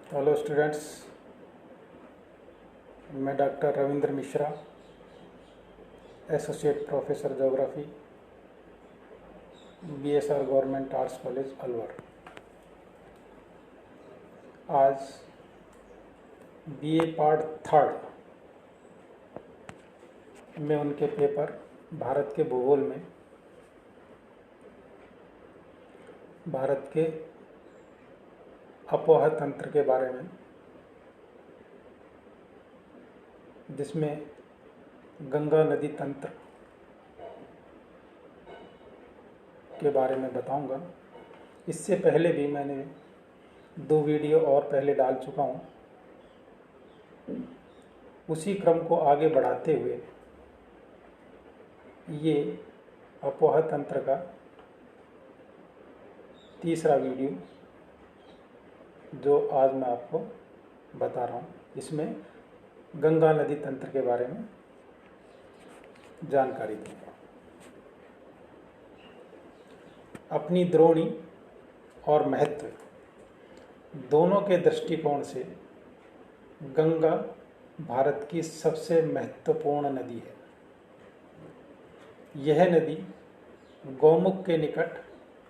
Hello students, मैं doctor Ravindra Mishra, associate professor geography, BSR government arts college Alwar. आज BA part third में उनके paper Bharat के भूगोल में भारत के अपोह तंत्र के बारे में, जिसमें गंगा नदी तंत्र के बारे में बताऊंगा। इससे पहले भी मैंने 2 वीडियो और पहले डाल चुका हूं। उसी क्रम को आगे बढ़ाते हुए ये अपोह तंत्र का तीसरा वीडियो जो आज मैं आपको बता रहा हूँ, इसमें गंगा नदी तंत्र के बारे में जानकारी दूंगा। अपनी द्रोणी और महत्व दोनों के दृष्टिकोण से गंगा भारत की सबसे महत्वपूर्ण नदी है। यह नदी गौमुख के निकट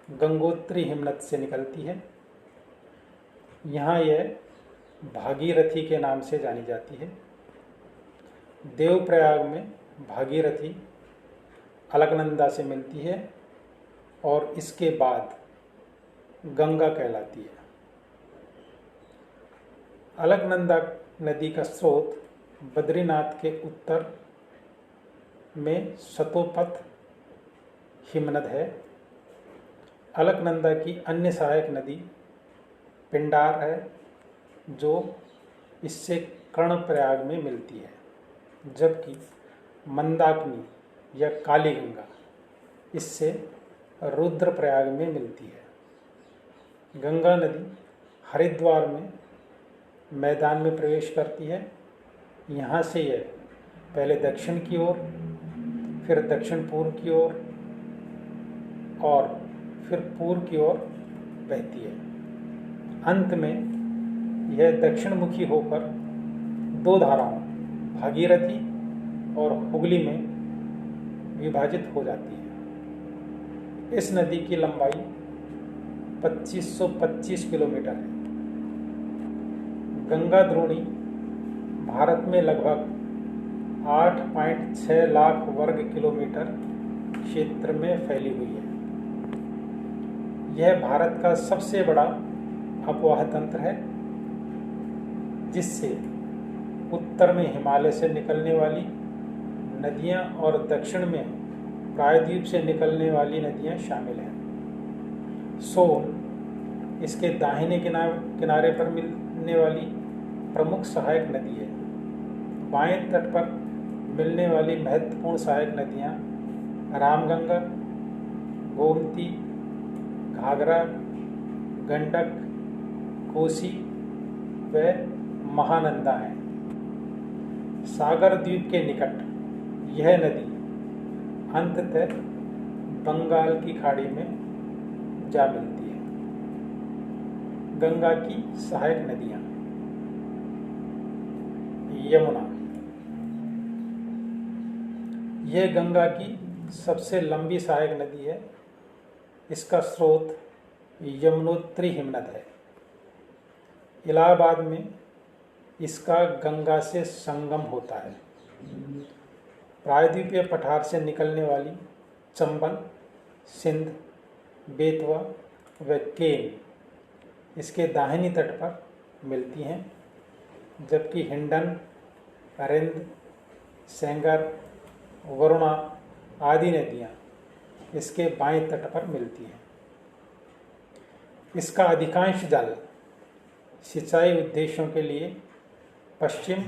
गंगोत्री हिमनद से निकलती है। यहाँ यह भागीरथी के नाम से जानी जाती है। देवप्रयाग में भागीरथी अलकनंदा से मिलती है और इसके बाद गंगा कहलाती है। अलकनंदा नदी का स्रोत बद्रीनाथ के उत्तर में शतोपथ हिमनद है। अलकनंदा की अन्य सहायक नदी पिंडार है, जो इससे कर्णप्रयाग में मिलती है, जबकि मंदाकिनी या काली गंगा इससे रुद्रप्रयाग में मिलती है। गंगा नदी हरिद्वार में मैदान में प्रवेश करती है। यहाँ से यह पहले दक्षिण की ओर, फिर दक्षिण पूर्व की ओर और फिर पूर्व की ओर बहती है। अंत में यह दक्षिणमुखी होकर 2 धाराओं भागीरथी और हुगली में विभाजित हो जाती है। इस नदी की लंबाई 2525 किलोमीटर है। गंगा द्रोणी भारत में लगभग 8.6 लाख वर्ग किलोमीटर क्षेत्र में फैली हुई है। यह भारत का सबसे बड़ा अपोह तंत्र है, जिससे उत्तर में हिमालय से निकलने वाली नदियां और दक्षिण में प्रायद्वीप से निकलने वाली नदियां शामिल हैं। सोन इसके दाहिने किनारे पर मिलने वाली प्रमुख सहायक नदी है। बाएं तट पर मिलने वाली महत्वपूर्ण सहायक नदियां रामगंगा, गोमती, घाघरा, गंडक, कोसी व महानंदा है। सागर द्वीप के निकट यह नदी अंततः बंगाल की खाड़ी में जा मिलती है। गंगा की सहायक नदियां। यमुना यह गंगा की सबसे लंबी सहायक नदी है। इसका स्रोत यमुनोत्री हिमनद है। इलाहाबाद में इसका गंगा से संगम होता है। प्रायद्वीपीय पठार से निकलने वाली चंबल, सिंध, बेतवा व केन इसके दाहिनी तट पर मिलती हैं, जबकि हिंडन, रिंद, सेंगर, वरुणा आदि नदियाँ इसके बाएं तट पर मिलती हैं। इसका अधिकांश जल सिंचाई उद्देश्यों के लिए पश्चिम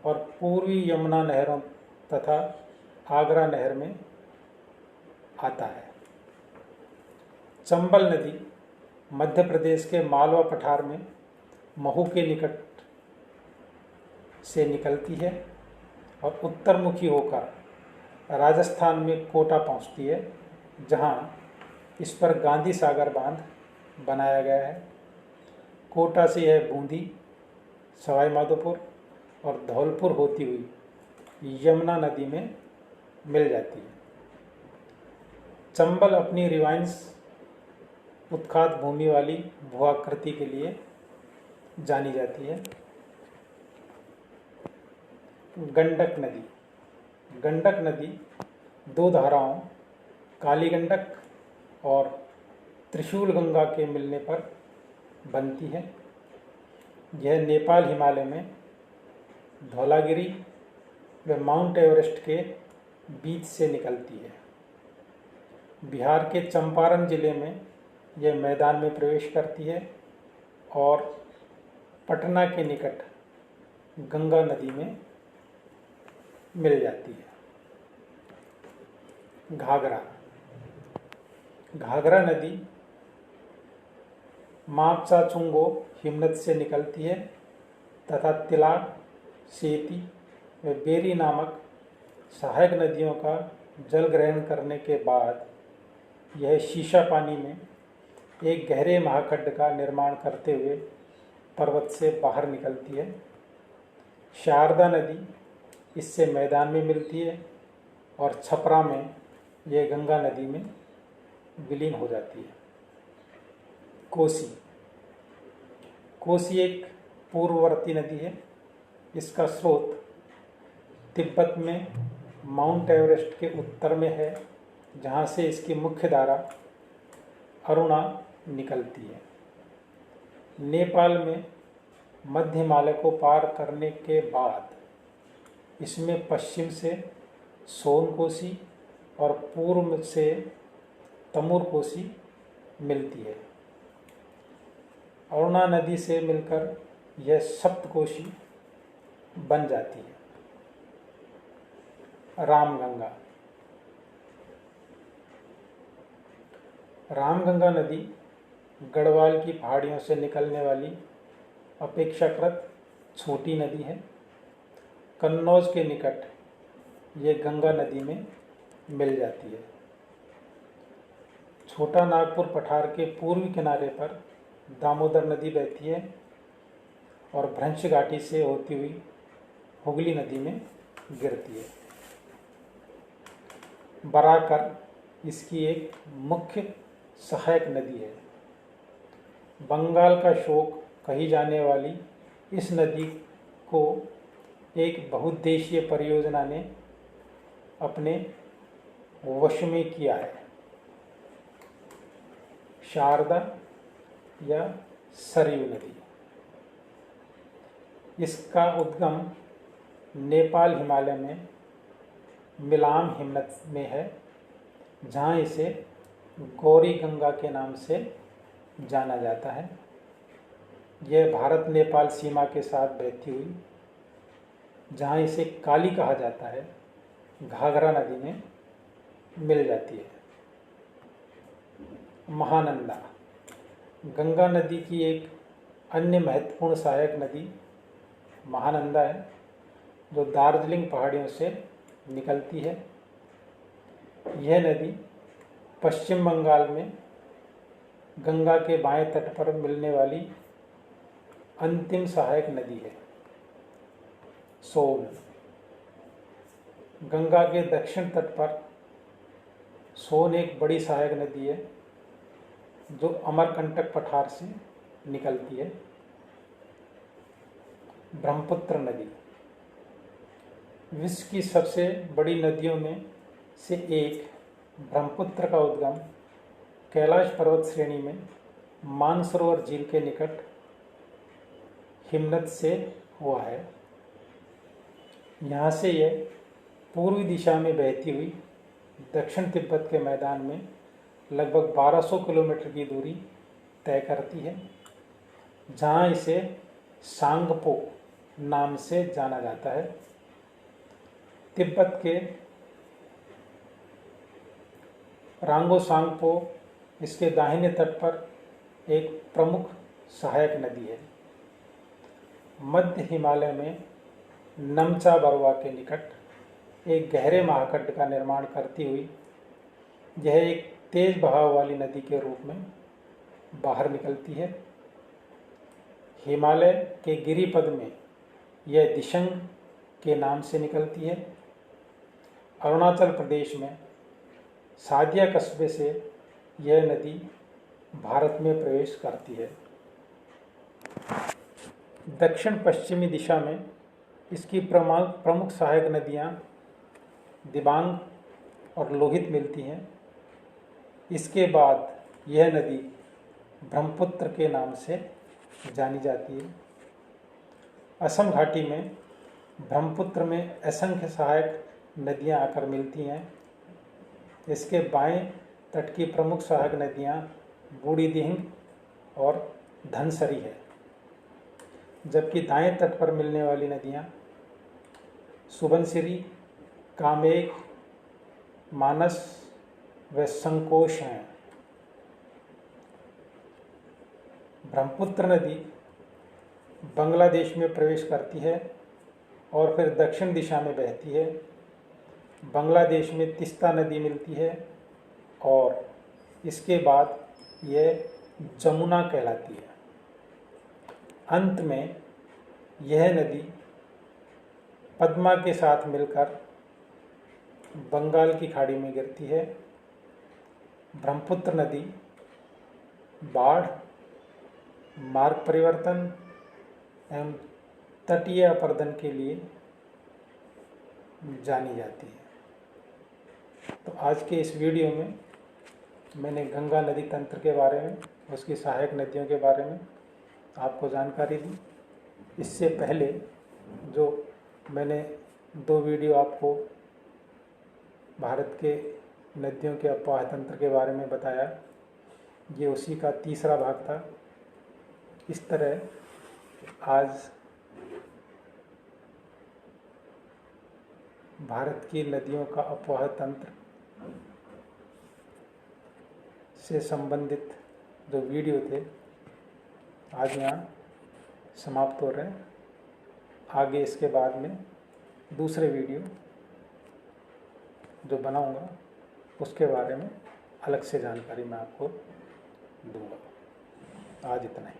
और पूर्वी यमुना नहरों तथा आगरा नहर में आता है। चंबल नदी मध्य प्रदेश के मालवा पठार में महू के निकट से निकलती है और उत्तरमुखी होकर राजस्थान में कोटा पहुंचती है, जहां इस पर गांधी सागर बांध बनाया गया है। कोटा से यह बूंदी सवाई माधोपुर और धौलपुर होती हुई यमुना नदी में मिल जाती है। चंबल अपनी रिवाइंस उत्खात भूमि वाली भूआकृति के लिए जानी जाती है। गंडक नदी दो धाराओं काली गंडक और त्रिशूल गंगा के मिलने पर बनती है। यह नेपाल हिमालय में धौलागिरी व माउंट एवरेस्ट के बीच से निकलती है। बिहार के चंपारण जिले में यह मैदान में प्रवेश करती है और पटना के निकट गंगा नदी में मिल जाती है। घाघरा नदी मापचाचुंगो हिमनद से निकलती है तथा तिलाक, सेती व बेरी नामक सहायक नदियों का जल ग्रहण करने के बाद यह शीशा पानी में एक गहरे महाखड्ड का निर्माण करते हुए पर्वत से बाहर निकलती है। शारदा नदी इससे मैदान में मिलती है और छपरा में यह गंगा नदी में विलीन हो जाती है। कोसी एक पूर्ववर्ती नदी है। इसका स्रोत तिब्बत में माउंट एवरेस्ट के उत्तर में है, जहाँ से इसकी मुख्य धारा अरुणा निकलती है। नेपाल में मध्य हिमालय को पार करने के बाद इसमें पश्चिम से सोन कोसी और पूर्व से तमूर कोसी मिलती है। अरुणा नदी से मिलकर यह सप्तकोशी बन जाती है। रामगंगा नदी गढ़वाल की पहाड़ियों से निकलने वाली अपेक्षाकृत छोटी नदी है। कन्नौज के निकट यह गंगा नदी में मिल जाती है। छोटा नागपुर पठार के पूर्वी किनारे पर दामोदर नदी बहती है और भ्रंश घाटी से होती हुई हुगली नदी में गिरती है। बराकर इसकी एक मुख्य सहायक नदी है। बंगाल का शोक कही जाने वाली इस नदी को एक बहुउद्देशीय परियोजना ने अपने वश में किया है। शारदा या सरयू नदी, इसका उद्गम नेपाल हिमालय में मिलाम हिमनद में है, जहाँ इसे गौरी गंगा के नाम से जाना जाता है। यह भारत नेपाल सीमा के साथ बहती हुई, जहाँ इसे काली कहा जाता है, घाघरा नदी में मिल जाती है। महानंदा गंगा नदी की एक अन्य महत्वपूर्ण सहायक नदी महानंदा है, जो दार्जिलिंग पहाड़ियों से निकलती है। यह नदी पश्चिम बंगाल में गंगा के बाएं तट पर मिलने वाली अंतिम सहायक नदी है। सोन गंगा के दक्षिण तट पर सोन एक बड़ी सहायक नदी है, जो अमरकंटक पठार से निकलती है। ब्रह्मपुत्र नदी विश्व की सबसे बड़ी नदियों में से एक ब्रह्मपुत्र का उद्गम कैलाश पर्वत श्रेणी में मानसरोवर झील के निकट हिमनद से हुआ है। यहाँ से यह पूर्वी दिशा में बहती हुई दक्षिण तिब्बत के मैदान में लगभग 1200 किलोमीटर की दूरी तय करती है, जहाँ इसे सांगपो नाम से जाना जाता है। तिब्बत के रांगो सांगपो इसके दाहिने तट पर एक प्रमुख सहायक नदी है। मध्य हिमालय में नमचा बरवा के निकट एक गहरे महाखड्ड का निर्माण करती हुई यह एक तेज बहाव वाली नदी के रूप में बाहर निकलती है। हिमालय के गिरिपद में यह दिशंग के नाम से निकलती है। अरुणाचल प्रदेश में सादिया कस्बे से यह नदी भारत में प्रवेश करती है। दक्षिण पश्चिमी दिशा में इसकी प्रमुख सहायक नदियाँ दिबांग और लोहित मिलती हैं। इसके बाद यह नदी ब्रह्मपुत्र के नाम से जानी जाती है। असम घाटी में ब्रह्मपुत्र में असंख्य सहायक नदियां आकर मिलती हैं। इसके बाएं तट की प्रमुख सहायक नदियां बूढ़ी दिहिंग और धनसरी है, जबकि दाएं तट पर मिलने वाली नदियां सुबनसिरी, कामेग, मानस व संकोश हैं। ब्रह्मपुत्र नदी बांग्लादेश में प्रवेश करती है और फिर दक्षिण दिशा में बहती है। बांग्लादेश में तिस्ता नदी मिलती है और इसके बाद यह जमुना कहलाती है। अंत में यह नदी पद्मा के साथ मिलकर बंगाल की खाड़ी में गिरती है। ब्रह्मपुत्र नदी बाढ़, मार्ग परिवर्तन एवं तटीय अपरदन के लिए जानी जाती है। तो आज के इस वीडियो में मैंने गंगा नदी तंत्र के बारे में, उसकी सहायक नदियों के बारे में आपको जानकारी दी। इससे पहले जो मैंने 2 वीडियो आपको भारत के नदियों के अपवाह तंत्र के बारे में बताया, ये उसी का तीसरा भाग था। इस तरह आज भारत की नदियों का अपवाह तंत्र से संबंधित जो वीडियो थे आज यहाँ समाप्त हो रहे हैं। आगे इसके बाद में दूसरे वीडियो जो बनाऊंगा उसके बारे में अलग से जानकारी मैं आपको दूंगा। आज इतना ही।